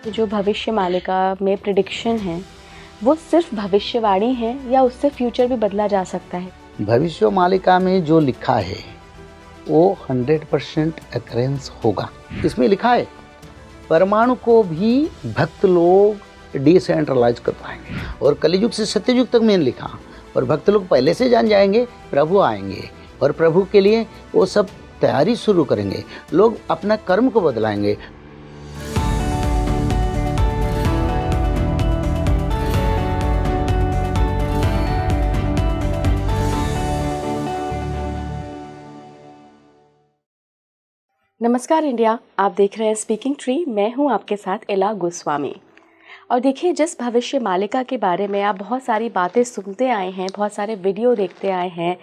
जो भविष्य मालिका में प्रिडिक्शन है वो सिर्फ भविष्यवाणी है या उससे फ्यूचर भी बदला जा सकता है? भविष्य मालिका में जो लिखा है वो 100% अकरेंस होगा। इसमें लिखा है परमाणु को भी भक्त लोग डिसेंट्रलाइज कर पाएंगे और कलियुग से सत्ययुग तक मैंने लिखा और भक्त लोग पहले से जान जाएंगे प्रभु आएंगे और प्रभु के लिए वो सब तैयारी शुरू करेंगे। लोग अपना कर्म को बदलाएंगे। नमस्कार इंडिया, आप देख रहे हैं स्पीकिंग ट्री। मैं हूं आपके साथ इला गोस्वामी। और देखिए, जिस भविष्य मालिका के बारे में आप बहुत सारी बातें सुनते आए हैं, बहुत सारे वीडियो देखते आए हैं,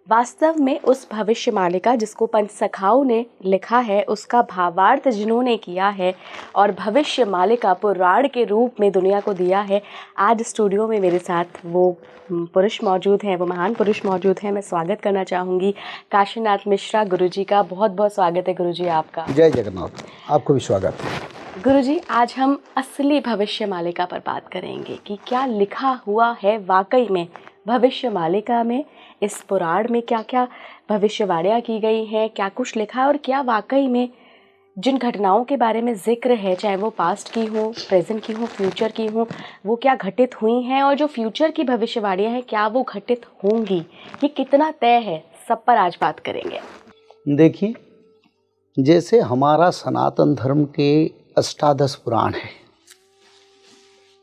वास्तव में उस भविष्य मालिका जिसको पंचसखाओं ने लिखा है उसका भावार्थ जिन्होंने किया है और भविष्य मालिका पुराण के रूप में दुनिया को दिया है, आज स्टूडियो में मेरे साथ वो पुरुष मौजूद हैं, वो महान पुरुष मौजूद हैं। मैं स्वागत करना चाहूँगी काशीनाथ मिश्रा गुरुजी का। बहुत बहुत स्वागत है गुरुजी आपका। जय जगन्नाथ, आपको भी स्वागत है। गुरुजी, आज हम असली भविष्य मालिका पर बात करेंगे कि क्या लिखा हुआ है वाकई में भविष्य मालिका में। इस पुराण में क्या क्या भविष्यवाणियाँ की गई हैं, क्या कुछ लिखा है और क्या वाकई में जिन घटनाओं के बारे में जिक्र है, चाहे वो पास्ट की हो, प्रेजेंट की हो, फ्यूचर की हो, वो क्या घटित हुई हैं और जो फ्यूचर की भविष्यवाणियाँ हैं क्या वो घटित होंगी, ये कितना तय है, सब पर आज बात करेंगे। देखिए, जैसे हमारा सनातन धर्म के अष्टादश पुराण है,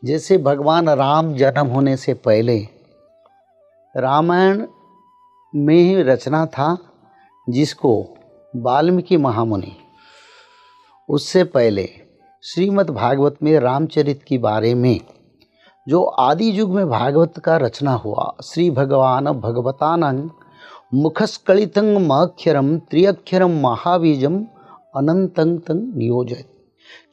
जैसे भगवान राम जन्म होने से पहले रामायण में ही रचना था जिसको वाल्मीकि महामुनि, उससे पहले श्रीमद् भागवत में रामचरित के बारे में जो आदि युग में भागवत का रचना हुआ, श्री भगवान भगवतानं मुखस्कलितं मक्षरम त्रिअक्षरम महाबीजम अनंतं तं नियोजयत्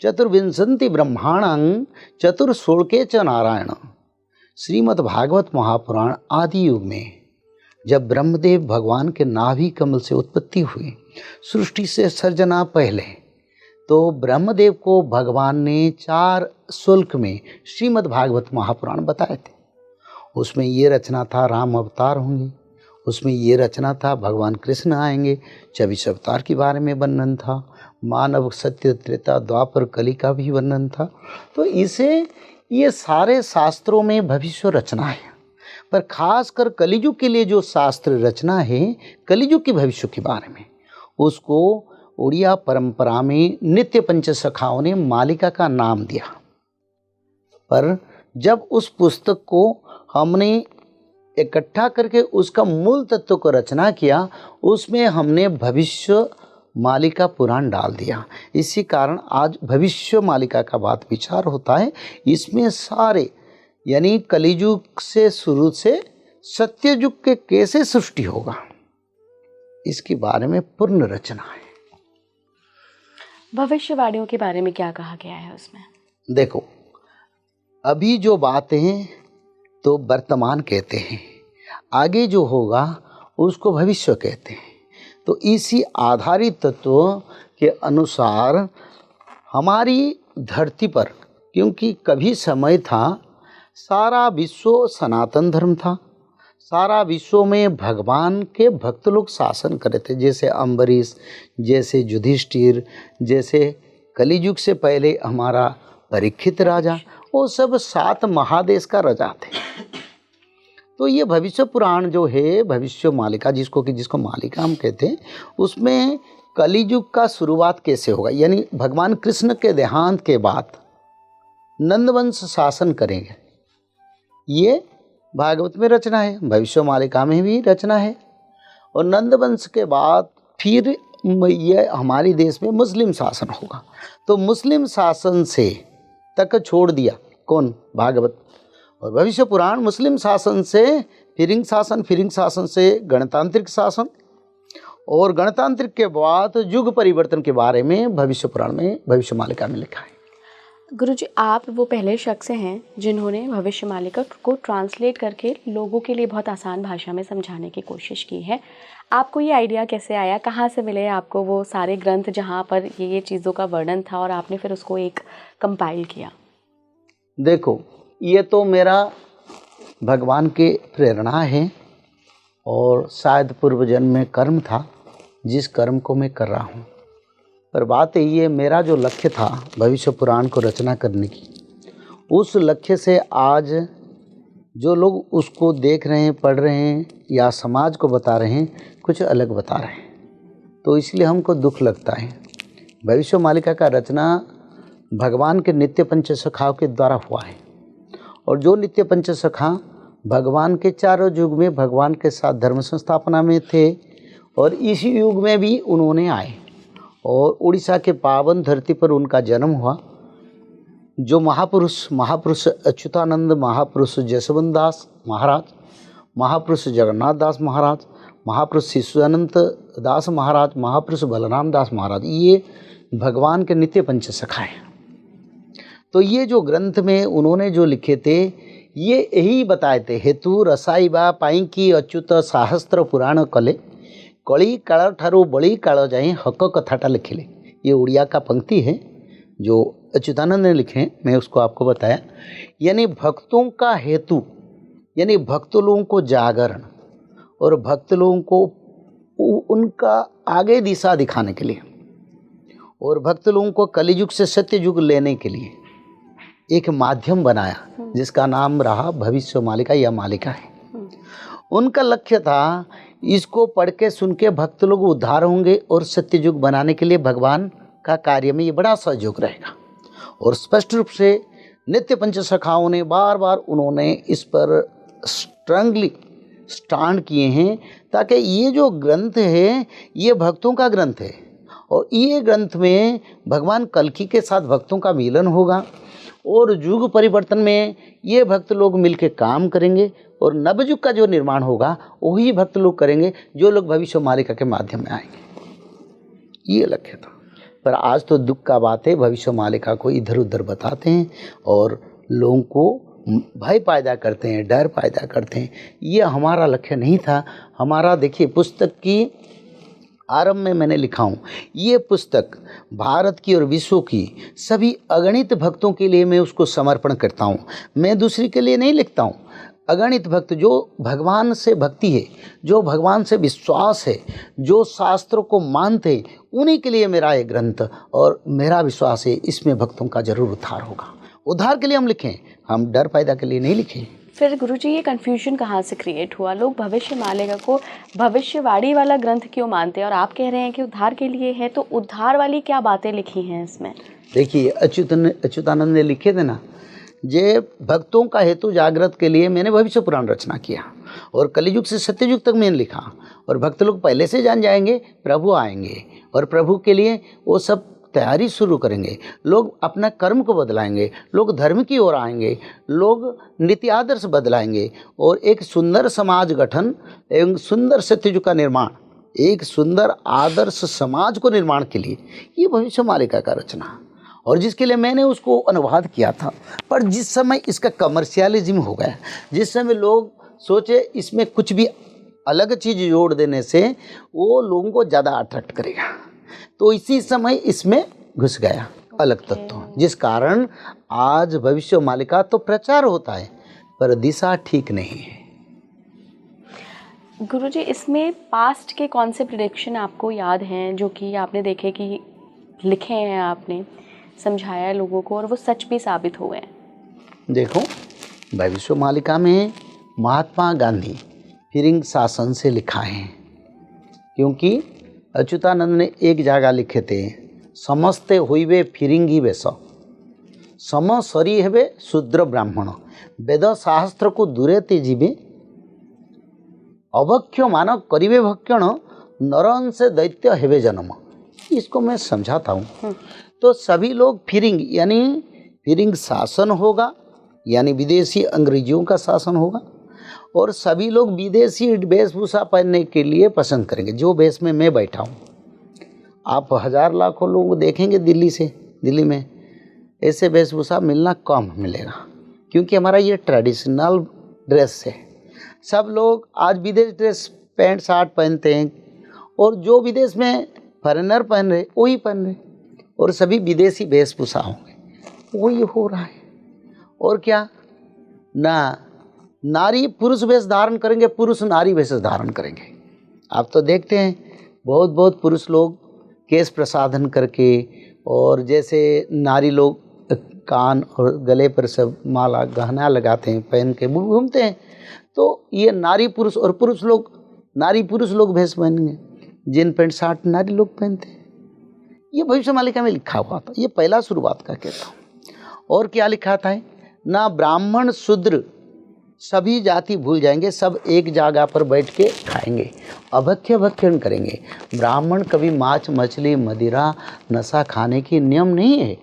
चतुर्विंशति ब्रह्माणं चतुर्षोड़के च नारायण। श्रीमद् भागवत महापुराण आदि युग में जब ब्रह्मदेव भगवान के नाभि कमल से उत्पत्ति हुई, सृष्टि से सर्जना पहले, तो ब्रह्मदेव को भगवान ने 4 श्लोक में श्रीमद् भागवत महापुराण बताए थे। उसमें ये रचना था राम अवतार होंगे, उसमें ये रचना था भगवान कृष्ण आएंगे, 24 अवतार के बारे में वर्णन था, मानव सत्य त्रेता द्वापर कली का भी वर्णन था। तो इसे ये सारे शास्त्रों में भविष्य रचना है, पर खासकर कलियुग के लिए जो शास्त्र रचना है, कलियुग के भविष्य के बारे में, उसको उड़िया परंपरा में नित्य पंचसखाओं ने मालिका का नाम दिया। पर जब उस पुस्तक को हमने इकट्ठा करके उसका मूल तत्व को रचना किया, उसमें हमने भविष्य मालिका पुराण डाल दिया। इसी कारण आज भविष्य मालिका का बात विचार होता है। इसमें सारे यानी कलियुग से शुरू से सत्ययुग के कैसे सृष्टि होगा, इसके बारे में पूर्ण रचना है। भविष्यवाणियों के बारे में क्या कहा गया है उसमें? देखो, अभी जो बातें हैं तो वर्तमान कहते हैं, आगे जो होगा उसको भविष्य कहते हैं। तो इसी आधारित तत्व के अनुसार हमारी धरती पर, क्योंकि कभी समय था सारा विश्व सनातन धर्म था, सारा विश्व में भगवान के भक्त लोग शासन करे थे, जैसे अम्बरीश, जैसे युधिष्ठिर, जैसे कलियुग से पहले हमारा परीक्षित राजा, वो सब 7 महादेश का राजा थे। तो ये भविष्य पुराण जो है, भविष्य मालिका जिसको मालिका हम कहते हैं, उसमें कलियुग का शुरुआत कैसे होगा, यानी भगवान कृष्ण के देहांत के बाद नंदवंश शासन करेंगे, ये भागवत में रचना है, भविष्य मालिका में भी रचना है। और नंदवंश के बाद फिर ये हमारे देश में मुस्लिम शासन होगा। तो मुस्लिम शासन से तक छोड़ दिया कौन? भागवत। और भविष्य पुराण मुस्लिम शासन से फिरिंग शासन से गणतांत्रिक शासन, और गणतांत्रिक के बाद युग परिवर्तन के बारे में भविष्य पुराण में, भविष्य मालिका में लिखा है। गुरुजी, आप वो पहले शख्स हैं जिन्होंने भविष्य मालिका को ट्रांसलेट करके लोगों के लिए बहुत आसान भाषा में समझाने की कोशिश की है। आपको ये आइडिया कैसे आया, कहाँ से मिले आपको वो सारे ग्रंथ जहाँ पर ये चीज़ों का वर्णन था और आपने फिर उसको एक कंपाइल किया? देखो, ये तो मेरा भगवान के प्रेरणा है और शायद पूर्व जन्म में कर्म था, जिस कर्म को मैं कर रहा हूँ। पर बात ये, मेरा जो लक्ष्य था भविष्य पुराण को रचना करने की, उस लक्ष्य से आज जो लोग उसको देख रहे हैं, पढ़ रहे हैं या समाज को बता रहे हैं, कुछ अलग बता रहे हैं। तो इसलिए हमको दुख लगता है। भविष्य मालिका का रचना भगवान के नित्य पंचसखाओं के द्वारा हुआ है, और जो नित्य पंचसखा भगवान के चारों युग में भगवान के साथ धर्म संस्थापना में थे, और इस युग में भी उन्होंने आए और उड़ीसा के पावन धरती पर उनका जन्म हुआ। जो महापुरुष अच्युतानंद, महापुरुष जसवंत दास महाराज, महापुरुष जगन्नाथ दास महाराज, महापुरुष शिशुअनंत दास महाराज, महापुरुष बलराम दास महाराज, ये भगवान के नित्य पंचसखा हैं। तो ये जो ग्रंथ में उन्होंने जो लिखे थे, ये यही बताए थे, हेतु रसाइबा पाइंकी अच्युत सहस्त्र पुराण कले, कली काल ठारू बड़ी काल जाए हक कथाटा लिखिले। ये उड़िया का पंक्ति है जो अच्युतानंद ने लिखे हैं, मैं उसको आपको बताया। यानी भक्तों का हेतु, यानी भक्त लोगों को जागरण और भक्त लोगों को उनका आगे दिशा दिखाने के लिए, और भक्त लोगों को कलियुग से सत्य युग लेने के लिए एक माध्यम बनाया, जिसका नाम रहा भविष्य मालिका या मालिका है। उनका लक्ष्य था, इसको पढ़ के सुन के भक्त लोग उद्धार होंगे और सत्य युग बनाने के लिए भगवान का कार्य में ये बड़ा सहयोग रहेगा। और स्पष्ट रूप से नित्य पंचसखाओं ने बार बार उन्होंने इस पर स्ट्रांगली स्टैंड किए हैं, ताकि ये जो ग्रंथ है ये भक्तों का ग्रंथ है, और ये ग्रंथ में भगवान कल्कि के साथ भक्तों का मिलन होगा, और युग परिवर्तन में ये भक्त लोग मिलकर काम करेंगे, और नवयुग का जो निर्माण होगा वही भक्त लोग करेंगे, जो लोग भविष्य मालिका के माध्यम में आएंगे। ये लक्ष्य था। पर आज तो दुख का बात है, भविष्य मालिका को इधर उधर बताते हैं और लोगों को भय पैदा करते हैं, डर पैदा करते हैं। ये हमारा लक्ष्य नहीं था। हमारा, देखिए, पुस्तक की आरंभ में मैंने लिखा हूँ, ये पुस्तक भारत की और विश्व की सभी अगणित भक्तों के लिए मैं उसको समर्पण करता हूँ। मैं दूसरी के लिए नहीं लिखता हूँ। अगणित भक्त जो भगवान से भक्ति है, जो भगवान से विश्वास है, जो शास्त्रों को मानते हैं, उन्हीं के लिए मेरा ये ग्रंथ, और मेरा विश्वास है इसमें भक्तों का जरूर उद्धार होगा। उद्धार के लिए हम लिखें, हम डर पैदा के लिए नहीं लिखें। फिर गुरुजी, ये कन्फ्यूजन कहाँ से क्रिएट हुआ? लोग भविष्य मालिका को भविष्यवाणी वाला ग्रंथ क्यों मानते हैं, और आप कह रहे हैं कि उद्धार के लिए है, तो उद्धार वाली क्या बातें लिखी हैं इसमें? देखिए, अच्युतानंद ने लिखे थे ना, जे भक्तों का हेतु जागृत के लिए मैंने भविष्य पुराण रचना किया, और कलियुग से सत्ययुग तक मैंने लिखा, और भक्त लोग पहले से जान जाएंगे प्रभु आएंगे, और प्रभु के लिए वो सब तैयारी शुरू करेंगे। लोग अपना कर्म को बदलाएंगे, लोग धर्म की ओर आएंगे, लोग नीति आदर्श बदलाएंगे, और एक सुंदर समाज गठन एवं सुंदर सत्ययुग का निर्माण, एक सुंदर आदर्श समाज को निर्माण के लिए ये भविष्य मालिका का रचना, और जिसके लिए मैंने उसको अनुवाद किया था। पर जिस समय इसका कमर्शियलिज्म हो गया, जिस समय लोग सोचे इसमें कुछ भी अलग चीज़ जोड़ देने से वो लोगों को ज़्यादा अट्रैक्ट करेगा, तो इसी समय इसमें घुस गया अलग तत्व, जिस कारण आज भविष्य मालिका तो प्रचार होता है पर दिशा ठीक नहीं है। गुरुजी, इसमें पास्ट के कौन से प्रेडिक्शन आपको याद हैं जो कि आपने देखे कि लिखे हैं, आपने समझाया लोगों को और वो सच भी साबित हुए हैं? देखो, भविष्य मालिका में महात्मा गांधी फिरिंग शासन से लिखा है, क्योंकि अच्युतानंद ने एक जगह लिखे थे, समस्ते होइबे फिरिंगी वेश, सम सरी हेबे शूद्र ब्राह्मण, वेद शास्त्र को दूरे ते जीवे, अभक्ष्य मान करिवे भक्षण, नरन से दैत्य हेबे जन्म। इसको मैं समझाता हूँ। तो सभी लोग फिरिंग, यानी फिरिंग शासन होगा, यानी विदेशी अंग्रेजियों का शासन होगा, और सभी लोग विदेशी वेशभूषा पहनने के लिए पसंद करेंगे, जो वेश में मैं बैठा हूँ। आप हजार लाखों लोग देखेंगे दिल्ली में ऐसे वेशभूषा मिलना कम मिलेगा, क्योंकि हमारा ये ट्रेडिशनल ड्रेस है। सब लोग आज विदेश ड्रेस पैंट शर्ट पहनते हैं, और जो विदेश में फॉरेनर पहन रहे वही पहन रहे, और सभी विदेशी वेशभूषा होंगे, वही हो रहा है। और क्या ना, नारी पुरुष वेश धारण करेंगे, पुरुष नारी वेश धारण करेंगे। आप तो देखते हैं बहुत बहुत पुरुष लोग केश प्रसाधन करके, और जैसे नारी लोग कान और गले पर सब माला गहना लगाते हैं, पहन के घूमते हैं। तो ये नारी पुरुष, और पुरुष लोग नारी पुरुष लोग भेष पहनेंगे, जीन पैंट शर्ट नारी लोग पहनते हैं। ये भविष्य मालिका में लिखा हुआ था, ये पहला शुरुआत का कहता हूँ। और क्या लिखा था, ना ब्राह्मण शूद्र सभी जाति भूल जाएंगे, सब एक जगह पर बैठ के खाएंगे, अभक्ष्य भक्षण करेंगे। ब्राह्मण कभी मांस मछली मदिरा नशा खाने की नियम नहीं है,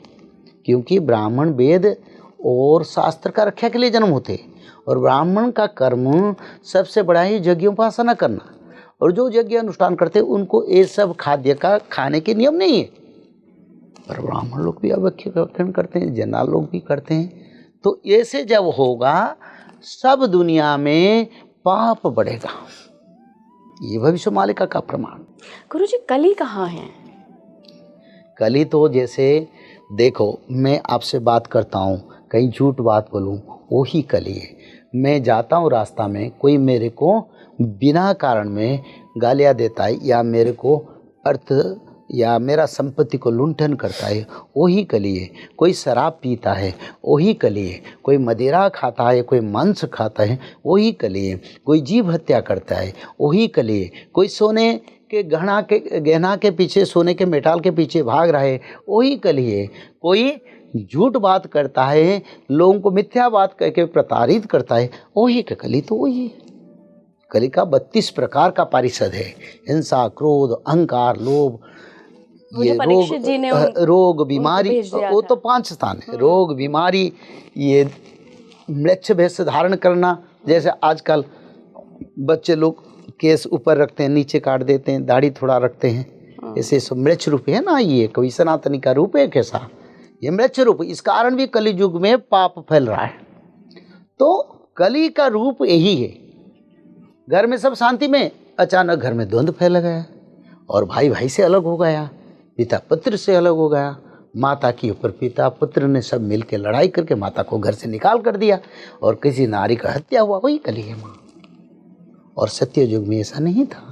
क्योंकि ब्राह्मण वेद और शास्त्र का रक्षा के लिए जन्म होते, और ब्राह्मण का कर्म सबसे बड़ा ही यज्ञोपासना करना, और जो यज्ञ अनुष्ठान करते हैं उनको ये सब खाद्य का खाने के नियम नहीं है। पर ब्राह्मण लोग भी अभक्ष्य भक्षण करते हैं, जनाल लोग भी करते हैं। तो ऐसे जब होगा सब दुनिया में पाप बढ़ेगा, ये भविष्य मालिका का प्रमाण। गुरुजी कली कहाँ है? कली तो जैसे देखो, मैं आपसे बात करता हूँ, कहीं झूठ बात बोलूँ, वही कली है। मैं जाता हूँ रास्ता में, कोई मेरे को बिना कारण में गालियाँ देता है, या मेरे को अर्थ या मेरा संपत्ति को लुंठन करता है, वही कली है। कोई शराब पीता है, वही कली है। कोई मदिरा खाता है, कोई मांस खाता है, वही कली है। कोई जीव हत्या करता है, वही कली है। कोई सोने के गहना के पीछे, सोने के मेटाल के पीछे भाग रहा है, वही कली है। कोई झूठ बात करता है, लोगों को मिथ्या बात करके प्रताड़ित करता है, वही कली तो वही है। कली का 32 प्रकार का पारिषद है, हिंसा, क्रोध, अहंकार, लोभ, ये रोग बीमारी, वो तो 5 स्थान है। रोग बीमारी, ये म्लेच्छ वेश धारण करना, जैसे आजकल बच्चे लोग केस ऊपर रखते हैं, नीचे काट देते हैं, दाढ़ी थोड़ा रखते हैं, ऐसे सब म्लेच्छ रूप है ना। ये कोई सनातनी का रूप है कैसा, ये म्लेच्छ रूप। इस कारण भी कली युग में पाप फैल रहा है। तो कली का रूप यही है। घर में सब शांति में, अचानक घर में द्वंद्व फैल गया, और भाई भाई से अलग हो गया, पिता पुत्र से अलग हो गया, माता के ऊपर पिता पुत्र ने सब मिलकर लड़ाई करके माता को घर से निकाल कर दिया, और किसी नारी का हत्या हुआ, वही कली है माँ। और सत्य युग में ऐसा नहीं था।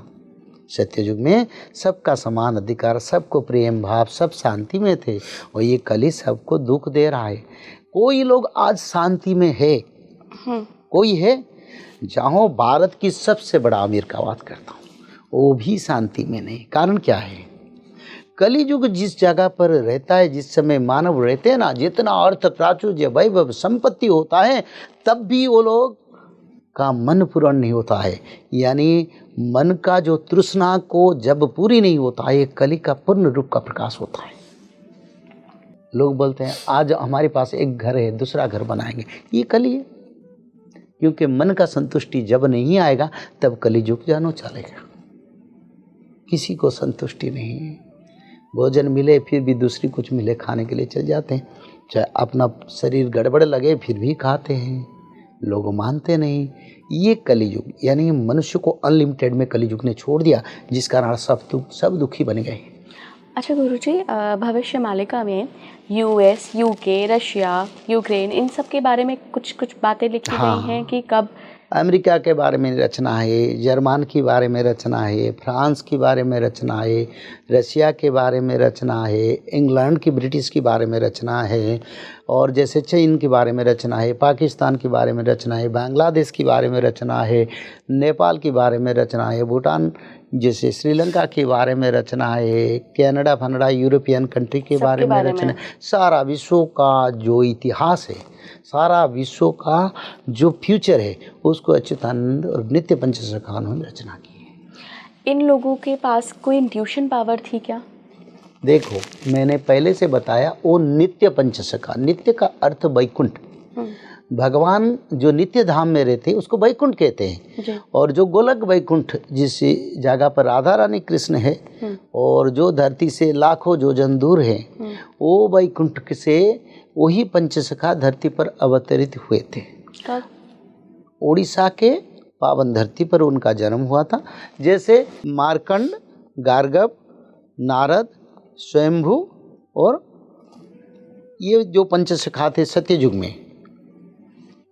सत्य युग में सबका समान अधिकार, सबको प्रेम भाव, सब शांति में थे, और ये कली सबको दुख दे रहा है। कोई लोग आज शांति में है, कोई है। जहाँ भारत की सबसे बड़ा अमीर का बात करता हूँ, वो भी शांति में नहीं। कारण क्या है, कली युग जिस जगह पर रहता है, जिस समय मानव रहते हैं ना, जितना अर्थ प्राचुर्य वैभव संपत्ति होता है, तब भी वो लोग का मन पूर्ण नहीं होता है। यानी मन का जो तृष्णा को जब पूरी नहीं होता है, कली का पूर्ण रूप का प्रकाश होता है। लोग बोलते हैं आज हमारे पास एक घर है, दूसरा घर बनाएंगे, ये कली है। क्योंकि मन का संतुष्टि जब नहीं आएगा, तब कली युग जानो चलेगा। किसी को संतुष्टि नहीं है, भोजन मिले फिर भी दूसरी कुछ मिले खाने के लिए चल जाते हैं, चाहे अपना शरीर गड़बड़ लगे फिर भी खाते हैं, लोग मानते नहीं। ये कलियुग, यानी मनुष्य को अनलिमिटेड में कलियुग ने छोड़ दिया, जिस कारण सब दुखी बन गए। अच्छा गुरुजी, भविष्य मालिका में यूएस, यूके, रशिया, यूक्रेन, इन सब के बारे में कुछ बातें लिखी गई हैं कि कब अमेरिका के बारे में रचना है, जर्मन के बारे में रचना है, फ्रांस के बारे में रचना है, रशिया के बारे में रचना है, इंग्लैंड की ब्रिटिश के बारे में रचना है, और जैसे चीन के बारे में रचना है, पाकिस्तान के बारे में रचना है, बांग्लादेश के बारे में रचना है, नेपाल के बारे में रचना है, भूटान जैसे श्रीलंका के बारे में रचना है, कनाडा फनाडा यूरोपियन कंट्री के बारे में रचना है। सारा विश्व का जो इतिहास है, सारा विश्व का जो फ्यूचर है, उसको अच्युतानंद और नित्य पंचशखा ने रचना की है। इन लोगों के पास कोई इंट्यूशन पावर थी क्या? देखो, मैंने पहले से बताया, वो नित्य पंचशखा, नित्य का अर्थ वैकुंठ, भगवान जो नित्य धाम में रहते उसको वैकुंठ कहते हैं, और जो गोलक वैकुंठ जिस जगह पर राधा रानी कृष्ण है और जो धरती से लाखों योजन दूर है, वो वैकुंठ से वही पंचसखा धरती पर अवतरित हुए थे। उड़ीसा के पावन धरती पर उनका जन्म हुआ था। जैसे मार्कंड, गार्गव, नारद, स्वयंभू और ये जो पंचसखा थे सत्ययुग में।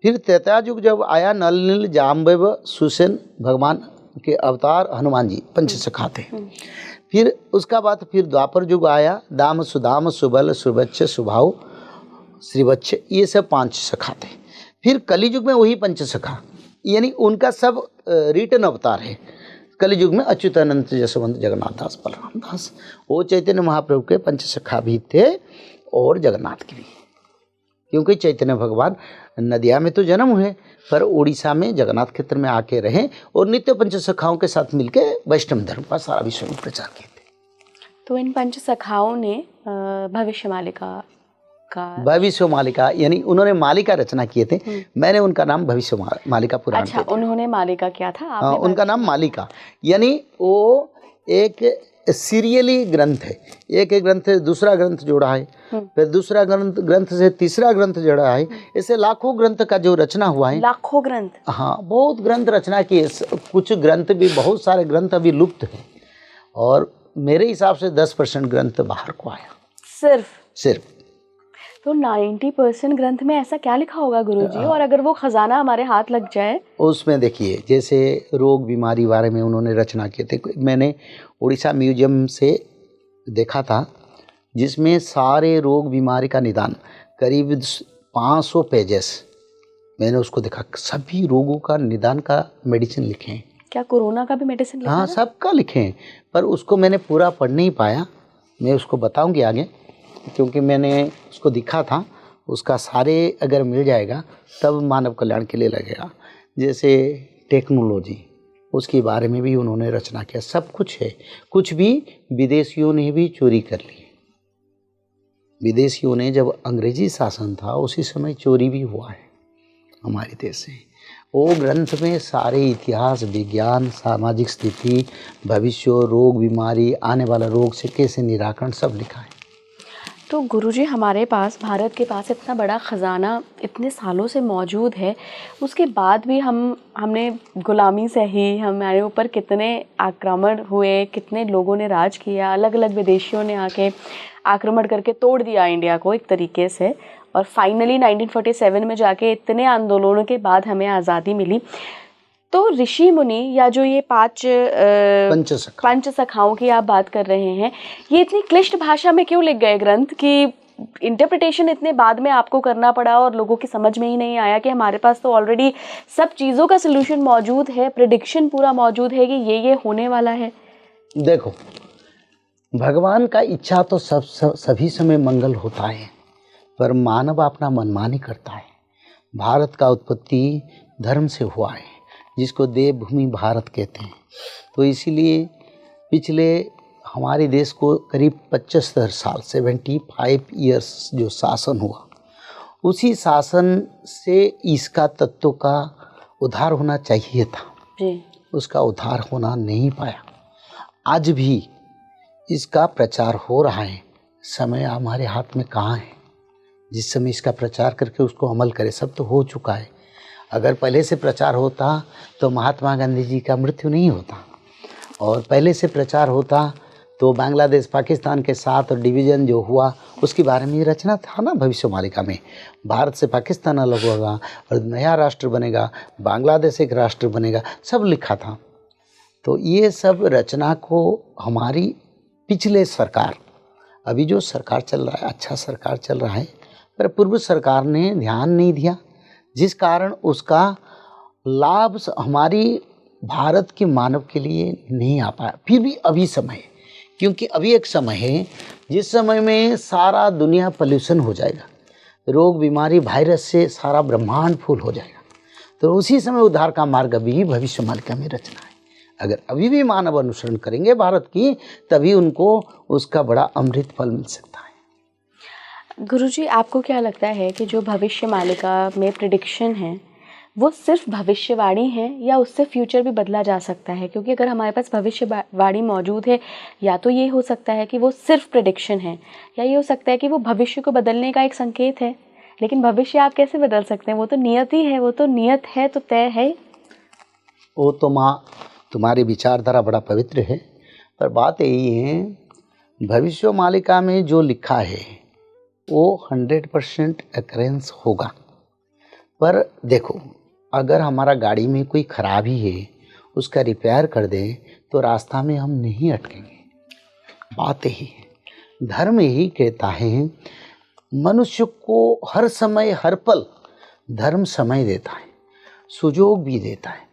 फिर त्रेता युग जब आया, नल नील जाम्बव सुसेन भगवान के अवतार हनुमान जी पंचसखा थे। फिर उसका बाद फिर द्वापर युग आया, दाम सुदाम सुबल सुबच्छ सुभाव श्रीवच्छ, ये सब पांच सखा थे। फिर कली युग में वही पंचसखा, यानी उनका सब रिटर्न अवतार है। कली युग में अच्युतानंद जसवंत जगन्नाथ दास बलराम दास, वो चैतन्य महाप्रभु के पंचसखा भी थे और जगन्नाथ की भी, क्योंकि चैतन्य भगवान नदिया में तो जन्म हुए पर उड़ीसा में जगन्नाथ क्षेत्र में आके रहे और नित्य पंचसखाओं के साथ मिलकर वैष्णव धर्म का सारा विश्व में प्रचार किए थे। तो इन पंचसखाओं ने भविष्य मालिका यानी उन्होंने मालिका रचना किए थे। मैंने उनका नाम भविष्य मालिका पुराण। अच्छा, उन्होंने मालिका क्या था? हाँ, उनका नाम मालिका, यानी वो एक सीरियली ग्रंथ है। एक ग्रंथ से दूसरा ग्रंथ जोड़ा है, फिर दूसरा ग्रंथ से तीसरा ग्रंथ जोड़ा है। ऐसे लाखों ग्रंथ का जो रचना हुआ है। लाखों ग्रंथ? हाँ, बहुत ग्रंथ रचना किए। कुछ ग्रंथ भी, बहुत सारे ग्रंथ अभी लुप्त हैं और मेरे हिसाब से 10% ग्रंथ बाहर को आया सिर्फ। तो 90% ग्रंथ में ऐसा क्या लिखा होगा गुरुजी? और अगर वो खजाना हमारे हाथ लग जाए? उसमें देखिए, जैसे रोग बीमारी बारे में उन्होंने रचना किए थे। मैंने उड़ीसा म्यूजियम से देखा था, जिसमें सारे रोग बीमारी का निदान, करीब 500 पेजेस मैंने उसको देखा। सभी रोगों का निदान का मेडिसिन लिखे हैं। क्या कोरोना का भी मेडिसिन लिखा? हाँ, सबका लिखे हैं, पर उसको मैंने पूरा पढ़ नहीं पाया। मैं उसको बताऊंगी आगे, क्योंकि मैंने उसको दिखा था। उसका सारे अगर मिल जाएगा तब मानव कल्याण के लिए लगेगा। जैसे टेक्नोलॉजी, उसके बारे में भी उन्होंने रचना किया। सब कुछ है। कुछ भी विदेशियों ने भी चोरी कर ली। विदेशियों ने, जब अंग्रेजी शासन था उसी समय चोरी भी हुआ है हमारे देश से। वो ग्रंथ में सारे इतिहास, विज्ञान, सामाजिक स्थिति, भविष्य, रोग बीमारी, आने वाला रोग से कैसे निराकरण, सब लिखा है। तो गुरुजी, हमारे पास, भारत के पास इतना बड़ा ख़जाना इतने सालों से मौजूद है, उसके बाद भी हमने गुलामी सही, हमारे ऊपर कितने आक्रमण हुए, कितने लोगों ने राज किया, अलग अलग विदेशियों ने आके आक्रमण करके तोड़ दिया इंडिया को एक तरीके से, और फाइनली 1947 में जाके इतने आंदोलनों के बाद हमें आज़ादी मिली। तो ऋषि मुनि, या जो ये 5 पंचसखाओं की आप बात कर रहे हैं, ये इतनी क्लिष्ट भाषा में क्यों लिख गए ग्रंथ कि इंटरप्रिटेशन इतने बाद में आपको करना पड़ा और लोगों की समझ में ही नहीं आया कि हमारे पास तो ऑलरेडी सब चीज़ों का सलूशन मौजूद है, प्रेडिक्शन पूरा मौजूद है कि ये होने वाला है। देखो, भगवान का इच्छा तो सभी समय मंगल होता है, पर मानव अपना मनमानी करता है। भारत का उत्पत्ति धर्म से हुआ है, जिसको देवभूमि भारत कहते हैं। तो इसीलिए पिछले हमारे देश को करीब 75 साल 75 ईयर्स जो शासन हुआ, उसी शासन से इसका तत्व का उद्धार होना चाहिए था जी। उसका उद्धार होना नहीं पाया। आज भी इसका प्रचार हो रहा है। समय हमारे हाथ में कहाँ है? जिस समय इसका प्रचार करके उसको अमल करे, सब तो हो चुका है। अगर पहले से प्रचार होता तो महात्मा गांधी जी का मृत्यु नहीं होता, और पहले से प्रचार होता तो बांग्लादेश पाकिस्तान के साथ डिवीज़न जो हुआ उसके बारे में रचना था ना भविष्य मालिका में। भारत से पाकिस्तान अलग होगा और नया राष्ट्र बनेगा, बांग्लादेश एक राष्ट्र बनेगा, सब लिखा था। तो ये सब रचना को हमारी पिछले सरकार, अभी जो सरकार चल रहा है, अच्छा सरकार चल रहा है, पर पूर्व सरकार ने ध्यान नहीं दिया, जिस कारण उसका लाभ हमारी भारत के मानव के लिए नहीं आ पाया। फिर भी अभी समय है, क्योंकि अभी एक समय है जिस समय में सारा दुनिया पॉल्यूशन हो जाएगा, रोग बीमारी वायरस से सारा ब्रह्मांड फूल हो जाएगा। तो उसी समय उद्धार का मार्ग अभी भविष्य मालिका में रचना है। अगर अभी भी मानव अनुसरण करेंगे भारत की, तभी उनको उसका बड़ा अमृत फल मिल सकता है। गुरुजी, आपको क्या लगता है कि जो भविष्य मालिका में प्रिडिक्शन है वो सिर्फ भविष्यवाणी है या उससे फ्यूचर भी बदला जा सकता है? क्योंकि अगर हमारे पास भविष्यवाणी मौजूद है, या तो ये हो सकता है कि वो सिर्फ प्रिडिक्शन है, या ये हो सकता है कि वो भविष्य को बदलने का एक संकेत है। लेकिन भविष्य आप कैसे बदल सकते हैं? वो तो नियति है, वो तो नियत है, तो तय है। वो तो माँ, तुम्हारी विचारधारा बड़ा पवित्र है, पर बात यही है, भविष्य मालिका में जो लिखा है वो 100% अकरेंस होगा। पर देखो, अगर हमारा गाड़ी में कोई खराबी है, उसका रिपेयर कर दें तो रास्ता में हम नहीं अटकेंगे। बात यही है, धर्म यही कहता है, मनुष्य को हर समय हर पल धर्म समय देता है, सुजोग भी देता है,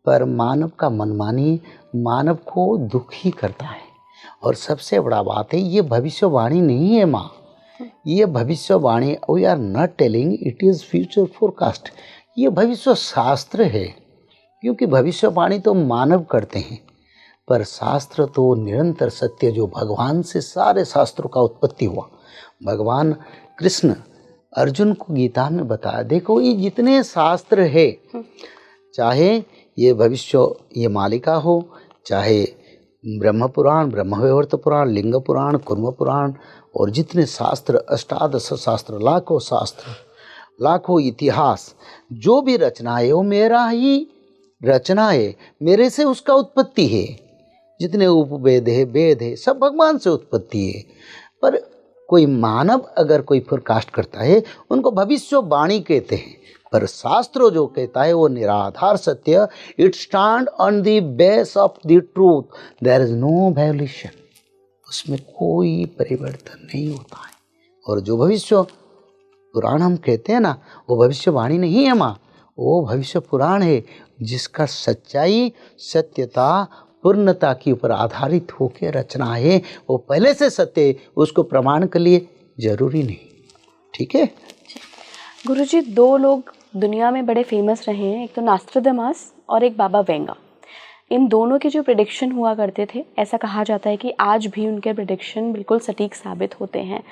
पर मानव का मनमानी मानव को दुखी करता है। और सबसे बड़ा बात है, ये भविष्यवाणी नहीं है माँ, ये भविष्यवाणी, we are not telling, it is future forecast. ये भविष्य शास्त्र है, क्योंकि भविष्यवाणी तो मानव करते हैं, पर शास्त्र तो निरंतर सत्य, जो भगवान से सारे शास्त्रों का उत्पत्ति हुआ। भगवान कृष्ण अर्जुन को गीता में बताया, देखो ये जितने शास्त्र है, चाहे ये भविष्य ये मालिका हो, चाहे ब्रह्म पुराण, ब्रह्मवैवर्त पुराण, लिंग पुराण, कुर्म पुराण, और जितने शास्त्र, अष्टादश शास्त्र, लाखों शास्त्र, लाखों इतिहास, जो भी रचना है वो मेरा ही रचना है, मेरे से उसका उत्पत्ति है। जितने उपवेद है, वेद है, सब भगवान से उत्पत्ति है। पर कोई मानव अगर कोई फोरकास्ट करता है, उनको भविष्यवाणी कहते हैं, पर शास्त्र जो कहता है वो निराधार सत्य, it stand on the base of the truth, there is no violation, उसमें कोई परिवर्तन नहीं होता है। और जो भविष्य पुराण हम कहते हैं ना, वो भविष्यवाणी नहीं है माँ, वो भविष्य पुराण है, जिसका सच्चाई, सत्यता, पूर्णता के ऊपर आधारित होकर रचना है। वो पहले से सत्य है, उसको प्रमाण के लिए जरूरी नहीं। ठीक है गुरुजी, दो लोग दुनिया में बड़े फेमस रहे हैं, एक तो नास्ट्राडामस और एक बाबा वेंगा। इन दोनों के जो प्रेडिक्शन हुआ करते थे, ऐसा कहा जाता है कि आज भी उनके प्रेडिक्शन बिल्कुल सटीक साबित होते हैं।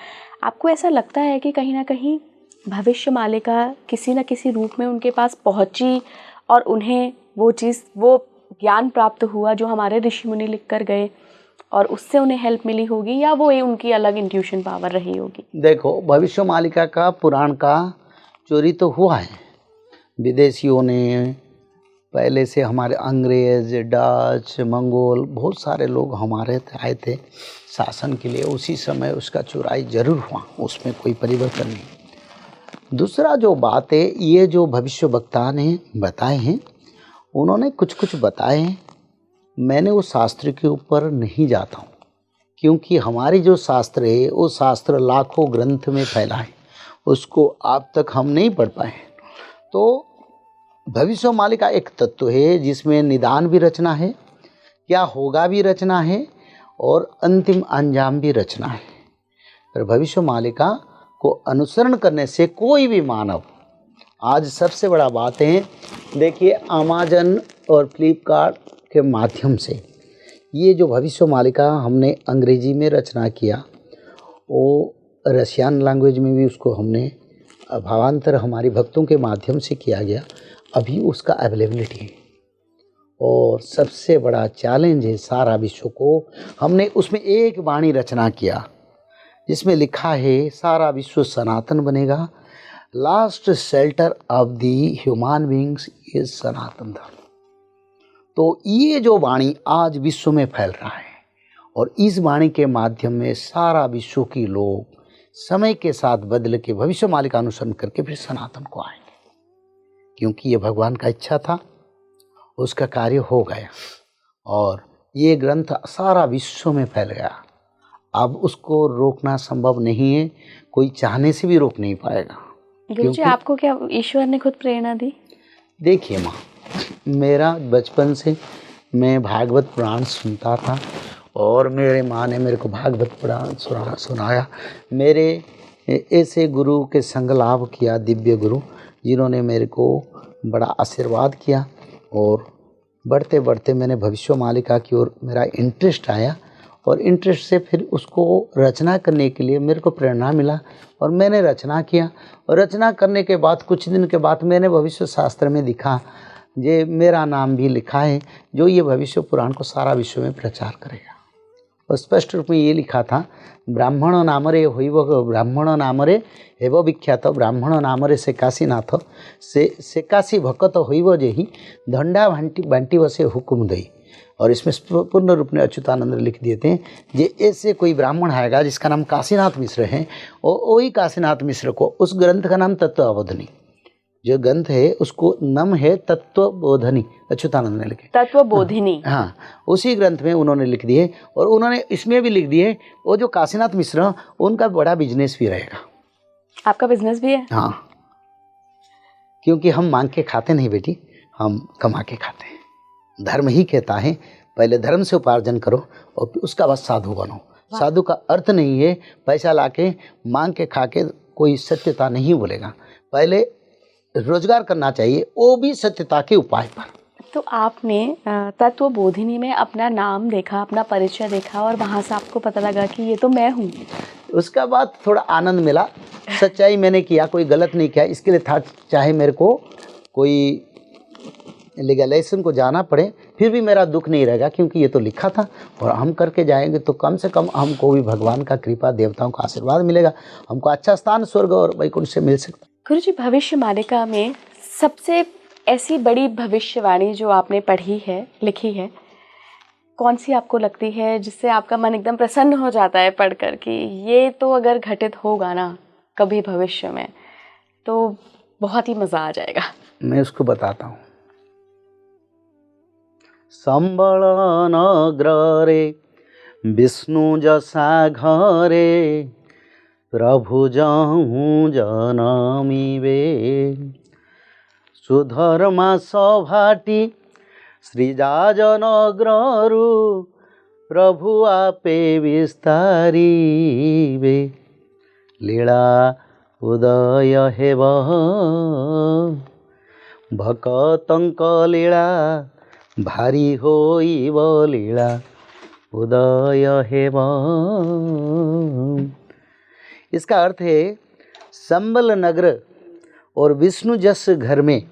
आपको ऐसा लगता है कि कहीं ना कहीं भविष्य मालिका किसी न किसी रूप में उनके पास पहुंची और उन्हें वो चीज़, वो ज्ञान प्राप्त हुआ जो हमारे ऋषि मुनि लिख कर गए, और उससे उन्हें हेल्प मिली होगी, या वो उनकी अलग इंट्यूशन पावर रही होगी? देखो, भविष्य मालिका का पुराण का चोरी तो हुआ है, विदेशियों ने पहले से, हमारे अंग्रेज, डच, मंगोल, बहुत सारे लोग हमारे आए थे शासन के लिए, उसी समय उसका चुराई जरूर हुआ, उसमें कोई परिवर्तन नहीं। दूसरा जो बात है, ये जो भविष्य वक्ता ने बताए हैं, उन्होंने कुछ कुछ बताए हैं, मैंने उस शास्त्र के ऊपर नहीं जाता हूँ, क्योंकि हमारी जो शास्त्र है वो शास्त्र लाखों ग्रंथ में फैला है, उसको आप तक हम नहीं पढ़ पाए। तो भविष्य मालिका एक तत्व है जिसमें निदान भी रचना है, क्या होगा भी रचना है, और अंतिम अंजाम भी रचना है। पर भविष्य मालिका को अनुसरण करने से कोई भी मानव, आज सबसे बड़ा बात है, देखिए अमेज़न और फ्लिपकार्ट के माध्यम से ये जो भविष्य मालिका हमने अंग्रेजी में रचना किया, वो रशियन लैंग्वेज में भी उसको हमने भावांतर हमारे भक्तों के माध्यम से किया गया, अभी उसका अवेलेबिलिटी है। और सबसे बड़ा चैलेंज है सारा विश्व को, हमने उसमें एक वाणी रचना किया जिसमें लिखा है सारा विश्व सनातन बनेगा, last shelter of the human beings is Sanatan Dharma. तो ये जो वाणी आज विश्व में फैल रहा है, और इस वाणी के माध्यम में सारा विश्व के लोग समय के साथ बदल के भविष्य मालिका अनुसरण करके फिर सनातन को आएंगे, क्योंकि ये भगवान का इच्छा था, उसका कार्य हो गया, और ये ग्रंथ सारा विश्व में फैल गया। अब उसको रोकना संभव नहीं है, कोई चाहने से भी रोक नहीं पाएगा। गुरुजी, आपको क्या ईश्वर ने खुद प्रेरणा दी? देखिए माँ, मेरा बचपन से मैं भागवत पुराण सुनता था, और मेरे माँ ने मेरे को भागवत पुराण सुनाया। मेरे ऐसे गुरु के संग लाभ किया, दिव्य गुरु, जिन्होंने मेरे को बड़ा आशीर्वाद किया, और बढ़ते बढ़ते मैंने भविष्य मालिका की ओर मेरा इंटरेस्ट आया, और इंटरेस्ट से फिर उसको रचना करने के लिए मेरे को प्रेरणा मिला और मैंने रचना किया। और रचना करने के बाद कुछ दिन के बाद मैंने भविष्य शास्त्र में दिखा, ये मेरा नाम भी लिखा है, जो ये भविष्य पुराण को सारा विश्व में प्रचार करेगा। और स्पष्ट रूप में ये लिखा था, ब्राह्मण नामरे होइव ब्राह्मण नामरे हेव विख्यात ब्राह्मण नामरे सेकाशीनाथ सेकाशी भकत होइव जेहि धंडा बांटी वसे हुकुम दई। और इसमें पूर्ण रूप में अच्युतानंद लिख दिए थे, ये ऐसे कोई ब्राह्मण आएगा जिसका नाम काशीनाथ मिश्र है, और वही काशीनाथ मिश्र को, उस ग्रंथ का नाम तत्वबोधनी, जो ग्रंथ है उसको नाम है तत्वबोधनी, अच्युतानंद ने लिखे तत्वबोधिनी। हाँ, उसी ग्रंथ में उन्होंने लिख दिए। और उन्होंने इसमें भी लिख दिए, वो जो काशीनाथ मिश्र, उनका बड़ा बिजनेस भी रहेगा। आपका बिजनेस भी है? हाँ, क्योंकि हम मांग के खाते नहीं बेटी, हम कमा के खाते हैं। धर्म ही कहता है पहले धर्म से उपार्जन करो और उसका बाद साधु बनो। साधु का अर्थ नहीं है पैसा लाके मांग के खा के कोई सत्यता नहीं बोलेगा, पहले रोजगार करना चाहिए, वो भी सत्यता के उपाय पर। तो आपने तत्वबोधिनी में अपना नाम देखा, अपना परिचय देखा, और वहाँ से आपको पता लगा कि ये तो मैं हूँ। उसका बाद थोड़ा आनंद मिला, सच्चाई मैंने किया, कोई गलत नहीं किया। इसके लिए था, चाहे मेरे को कोई लीगलाइजेशन को जाना पड़े, फिर भी मेरा दुख नहीं रहेगा, क्योंकि ये तो लिखा था और हम करके जाएंगे तो कम से कम हमको भी भगवान का कृपा, देवताओं का आशीर्वाद मिलेगा, हमको अच्छा स्थान स्वर्ग और वैकुंठ से मिल सकता। गुरुजी, भविष्य मालिका में सबसे ऐसी बड़ी भविष्यवाणी जो आपने पढ़ी है, लिखी है, कौन सी आपको लगती है जिससे आपका मन एकदम प्रसन्न हो जाता है पढ़ कर कि ये तो अगर घटित होगा ना कभी भविष्य में तो बहुत ही मज़ा आ जाएगा? मैं उसको बताता हूँ। संबल नग्रे विष्णु जसा घरे प्रभु जाऊँ जनमिबे सुधर्मा सभाटी श्रीजाजनग्रु प्रभु आपे विस्तारिबे लीला उदय हेब भकतंक लीला भारी होइब लीला उदय हेब। इसका अर्थ है, संबल नगर और विष्णु जस घर में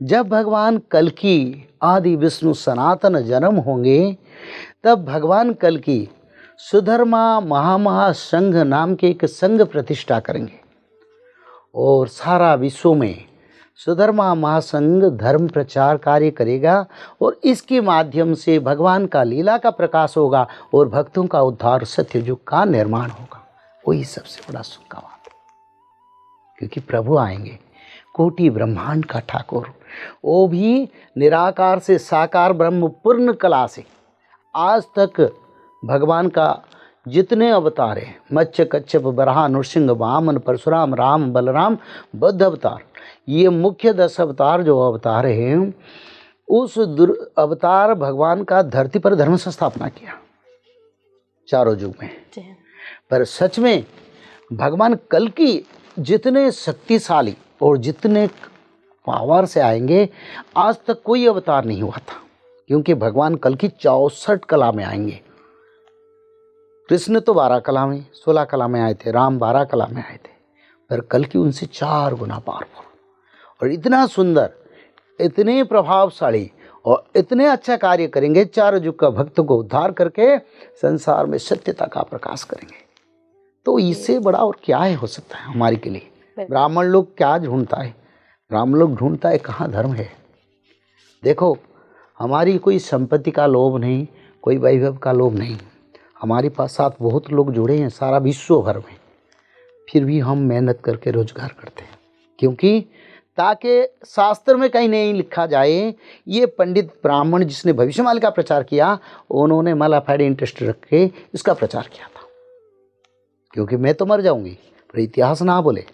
जब भगवान कल्कि आदि विष्णु सनातन जन्म होंगे, तब भगवान कल्कि सुधर्मा महासंघ नाम के एक संघ प्रतिष्ठा करेंगे और सारा विश्व में सुधर्मा महासंघ धर्म प्रचार कार्य करेगा और इसके माध्यम से भगवान का लीला का प्रकाश होगा और भक्तों का उद्धार, सत्ययुग का निर्माण होगा। वही सबसे बड़ा सुख का बात है, क्योंकि प्रभु आएंगे, कोटि ब्रह्मांड का ठाकुर, वो भी निराकार से साकार ब्रह्म पूर्ण कला से। आज तक भगवान का जितने अवतार हैं, मत्स्य कच्छप बराह नृसिंह वामन परशुराम राम बलराम बुद्ध अवतार, ये मुख्य 10 अवतार जो अवतार हैं, उस अवतार भगवान का धरती पर धर्म संस्थापना किया चारों युग में। पर सच में भगवान कल्कि जितने शक्तिशाली और जितने पावर से आएंगे, आज तक कोई अवतार नहीं हुआ था, क्योंकि भगवान कल्कि 64 कला में आएंगे। कृष्ण तो 12 कला में 16 कला में आए थे, राम 12 कला में आए थे, पर कल्कि उनसे 4 गुना पावरफुल और इतना सुंदर, इतने प्रभावशाली और इतने अच्छा कार्य करेंगे, चारों युग का भक्त को उद्धार करके संसार में सत्यता का प्रकाश करेंगे। तो इससे बड़ा और क्या है हो सकता है हमारे के लिए। ब्राह्मण लोग क्या ढूंढता है? ब्राह्मण लोग ढूंढता है कहाँ धर्म है। देखो, हमारी कोई संपत्ति का लोभ नहीं, कोई वैभव का लोभ नहीं, हमारे पास साथ बहुत लोग जुड़े हैं सारा विश्व भर में, फिर भी हम मेहनत करके रोजगार करते हैं, क्योंकि ताकि शास्त्र में कहीं नहीं लिखा जाए। ये पंडित ब्राह्मण जिसने भविष्यवाणी का प्रचार किया, उन्होंने मालाफाइड इंटरेस्ट रख के इसका प्रचार किया था, क्योंकि मैं तो मर जाऊंगी पर इतिहास ना बोले।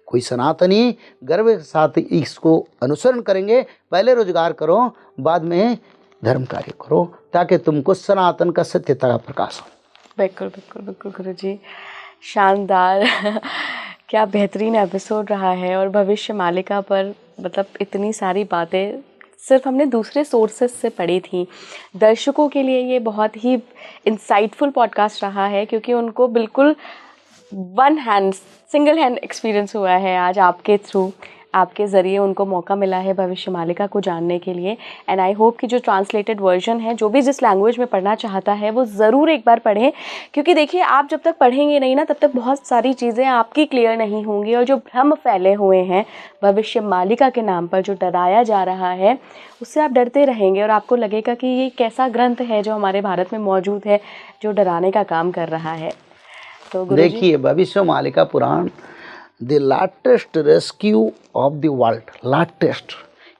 कोई सनातनी गर्व के साथ इसको अनुसरण करेंगे, पहले रोजगार करो, बाद में धर्म कार्य करो, ताकि तुमको सनातन का सत्यता का प्रकाश हो। बिल्कुल बिल्कुल बिल्कुल गुरुजी, शानदार क्या बेहतरीन एपिसोड रहा है। और भविष्य मालिका पर मतलब इतनी सारी बातें सिर्फ हमने दूसरे सोर्सेस से पढ़ी थी। दर्शकों के लिए ये बहुत ही इंसाइटफुल पॉडकास्ट रहा है, क्योंकि उनको बिल्कुल सिंगल हैंड एक्सपीरियंस हुआ है। आज आपके थ्रू, आपके ज़रिए उनको मौका मिला है भविष्य मालिका को जानने के लिए। एंड आई होप कि जो ट्रांसलेटेड वर्जन है, जो भी जिस लैंग्वेज में पढ़ना चाहता है वो ज़रूर एक बार पढ़ें, क्योंकि देखिए आप जब तक पढ़ेंगे नहीं ना, तब तक बहुत सारी चीज़ें आपकी क्लियर नहीं होंगी। और जो भ्रम फैले हुए हैं भविष्य मालिका के नाम पर, जो डराया जा रहा है, उससे आप डरते रहेंगे और आपको लगेगा कि ये कैसा ग्रंथ है जो हमारे भारत में मौजूद है, जो डराने का काम कर रहा है। तो गुरुजी, देखिए, Bhavishya Malika Puran the latest rescue of the world, latest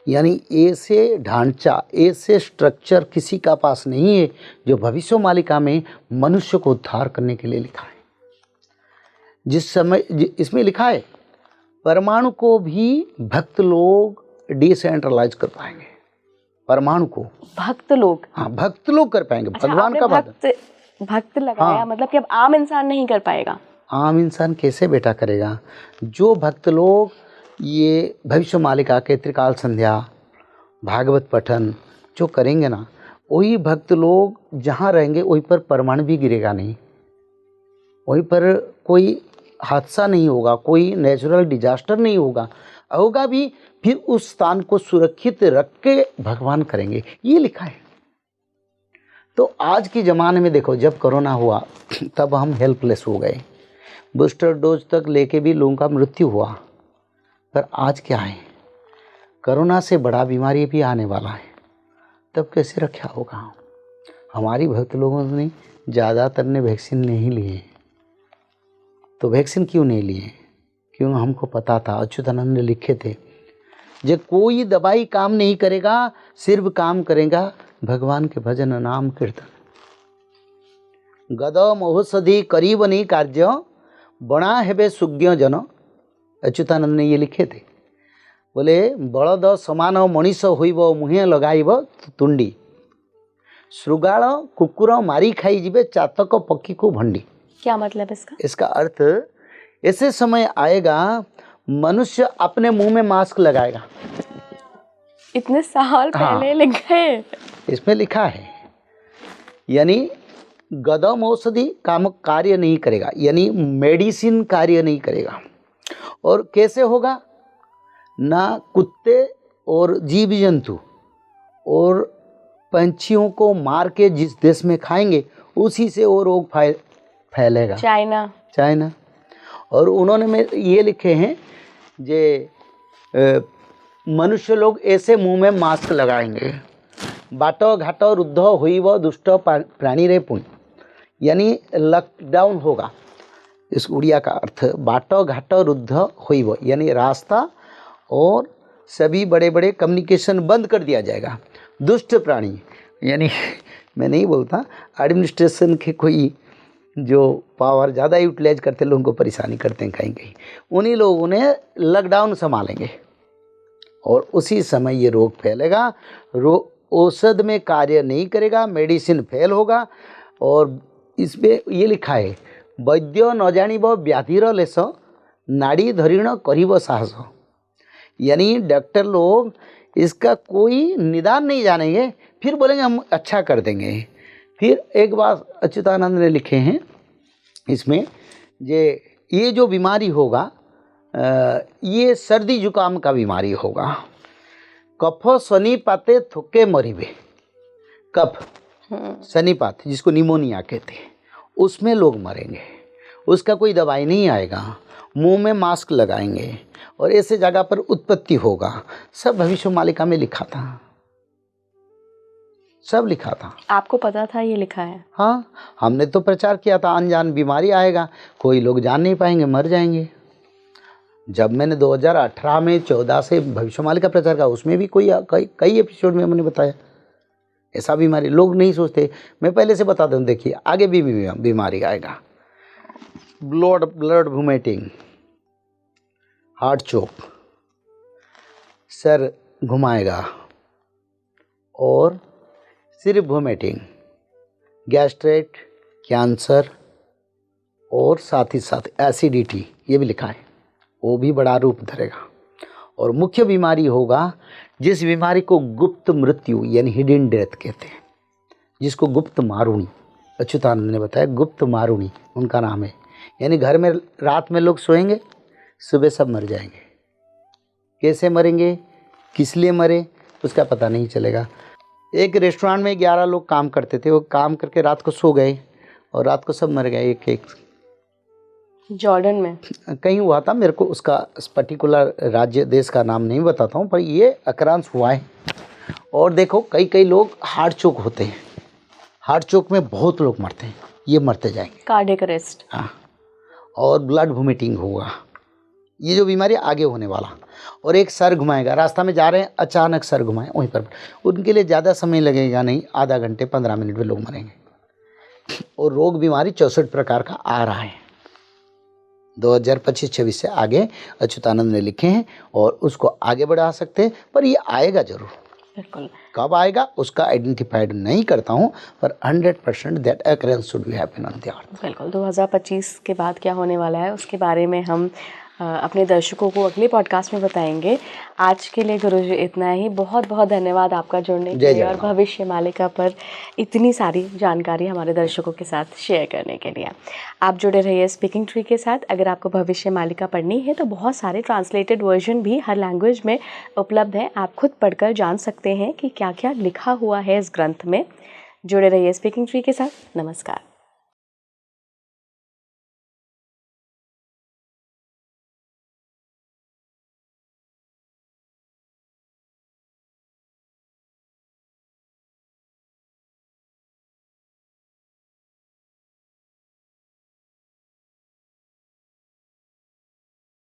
यानी ऐसे ढांचा, ऐसे स्ट्रक्चर किसी का पास नहीं है जो भविष्य मालिका में मनुष्य को उद्धार करने के लिए लिखा है। जिस समय इसमें लिखा है, परमाणु को भी भक्त लोग डिसेंट्रलाइज कर पाएंगे। परमाणु को भक्त लोग, हाँ, भक्त लोग कर पाएंगे। अच्छा, भगवान आपने का भक्त भक्त लगाया, हाँ। मतलब कि अब आम इंसान नहीं कर पाएगा। आम इंसान कैसे बेटा करेगा? जो भक्त लोग ये भविष्य मालिका के त्रिकाल संध्या, भागवत पठन जो करेंगे ना, वही भक्त लोग जहाँ रहेंगे वहीं पर परमाणु भी गिरेगा नहीं, वहीं पर कोई हादसा नहीं होगा, कोई नेचुरल डिजास्टर नहीं होगा। होगा भी, फिर उस स्थान को सुरक्षित रख के भगवान करेंगे, ये लिखा है। तो आज के ज़माने में देखो, जब कोरोना हुआ तब हम हेल्पलेस हो गए, बूस्टर डोज तक लेके भी लोगों का मृत्यु हुआ। पर आज क्या है, कोरोना से बड़ा बीमारी भी आने वाला है, तब कैसे रक्षा होगा? हमारी भक्त लोगों ने ज़्यादातर ने वैक्सीन नहीं लिए। तो वैक्सीन क्यों नहीं लिए? क्यों? हमको पता था, अच्युतानंद ने लिखे थे, जब कोई दवाई काम नहीं करेगा, सिर्फ काम करेगा भगवान के भजन नाम कीर्तन। गद महोषधि करीब नहीं कार्य, बणा हेबे सुज्ञ जन। अच्युतानंद ने ये लिखे थे। बोले, बलद समान मनीष होइब मुहे लगाइब तुंडी, श्रृगाल कुकुर मारी खाई जीवे चातक पक्षी को भंडी। क्या मतलब इसका? इसका अर्थ, ऐसे समय आएगा मनुष्य अपने मुंह में मास्क लगाएगा। इतने साल पहले लिख गए, इसमें लिखा है। यानी गदम औषधि काम कार्य नहीं करेगा, यानी मेडिसिन कार्य नहीं करेगा। और कैसे होगा? ना कुत्ते और जीव जंतु और पंछियों को मार के जिस देश में खाएंगे, उसी से वो रोग फैलेगा। चाइना। और उन्होंने में ये लिखे हैं, जे मनुष्य लोग ऐसे मुंह में मास्क लगाएंगे, बाट घाट रुद्ध होइब दुष्ट प्राणी रे पुण्य, यानी लॉकडाउन होगा। इस उड़िया का अर्थ, बाट घाट रुद्ध होइब यानी रास्ता और सभी बड़े बड़े कम्युनिकेशन बंद कर दिया जाएगा। दुष्ट प्राणी यानी मैं नहीं बोलता, एडमिनिस्ट्रेशन के कोई जो पावर ज़्यादा यूटिलाइज करते, लोगों को परेशानी करते हैं कहीं कहीं, उन्हीं लोगों ने लॉकडाउन संभालेंगे और उसी समय ये रोग फैलेगा। औषध में कार्य नहीं करेगा, मेडिसिन फेल होगा। और इसमें ये लिखा है, वैद्य न जानिब व्याधिर लेस, नाड़ी धरिण करिब साहस। यानी डॉक्टर लोग इसका कोई निदान नहीं जानेंगे, फिर बोलेंगे हम अच्छा कर देंगे। फिर एक बात अच्युतानंद ने लिखे हैं इसमें, ये जो बीमारी होगा, ये सर्दी जुकाम का बीमारी होगा। कफ शनिपाते थोके मरिबे, कफ शनिपात जिसको निमोनिया कहते हैं, उसमें लोग मरेंगे। उसका कोई दवाई नहीं आएगा, मुंह में मास्क लगाएंगे और ऐसे जगह पर उत्पत्ति होगा। सब भविष्य मालिका में लिखा था, सब लिखा था। आपको पता था ये लिखा है? हाँ, हमने तो प्रचार किया था, अनजान बीमारी आएगा, कोई लोग जान नहीं पाएंगे, मर जाएंगे। जब मैंने 2018 में 14 से भविष्य मालिका प्रचार किया, उसमें भी कई एपिसोड में मैंने बताया ऐसा बीमारी लोग नहीं सोचते। मैं पहले से बता दूं, देखिए आगे भी बीमारी आएगा। ब्लड वोमिटिंग, हार्ट चोक, सर घुमाएगा और सिर वोमिटिंग, गैस्ट्रेट, कैंसर और साथ ही साथ एसिडिटी, ये भी लिखा है, वो भी बड़ा रूप धरेगा। और मुख्य बीमारी होगा जिस बीमारी को गुप्त मृत्यु यानी हिडन डेथ कहते हैं, जिसको गुप्त मारुणी, अच्युतानंद ने बताया गुप्त मारुणी उनका नाम है। यानी घर में रात में लोग सोएंगे, सुबह सब मर जाएंगे। कैसे मरेंगे, किस लिए मरे, उसका पता नहीं चलेगा। एक रेस्टोरेंट में 11 लोग काम करते थे, वो काम करके रात को सो गए और रात को सब मर गए एक एक। जॉर्डन में कहीं हुआ था, मेरे को उसका पर्टिकुलर राज्य देश का नाम नहीं बताता हूँ, पर ये अक्रांश हुआ है। और देखो कई लोग हार्ट चोक होते हैं, हार्ट चोक में बहुत लोग मरते हैं, ये मरते जाएंगे। Cardiac arrest. हाँ, और ब्लड वोमिटिंग होगा, ये जो बीमारी आगे होने वाला। और एक सर घुमाएगा, रास्ता में जा रहे हैं अचानक सर घुमाए वहीं पर, उनके लिए ज़्यादा समय लगेगा नहीं, आधा घंटे 15 मिनट में लोग मरेंगे। और रोग बीमारी 64 प्रकार का आ रहा है 2025-26 से आगे अच्युतानंद ने लिखे हैं और उसको आगे बढ़ा सकते हैं, पर ये आएगा जरूर। बिल्कुल। कब आएगा उसका आइडेंटिफाइड नहीं करता हूँ, पर 100% that occurrence should be happen on the earth. बिल्कुल 2025 के बाद क्या होने वाला है उसके बारे में हम अपने दर्शकों को अगले पॉडकास्ट में बताएंगे। आज के लिए गुरुजी इतना ही। बहुत बहुत धन्यवाद आपका जुड़ने के लिए और भविष्य मालिका पर इतनी सारी जानकारी हमारे दर्शकों के साथ शेयर करने के लिए। आप जुड़े रहिए स्पीकिंग ट्री के साथ। अगर आपको भविष्य मालिका पढ़नी है तो बहुत सारे ट्रांसलेटेड वर्जन भी हर लैंग्वेज में उपलब्ध हैं, आप खुद पढ़कर जान सकते हैं कि क्या क्या लिखा हुआ है इस ग्रंथ में। जुड़े रहिए स्पीकिंग ट्री के साथ। नमस्कार।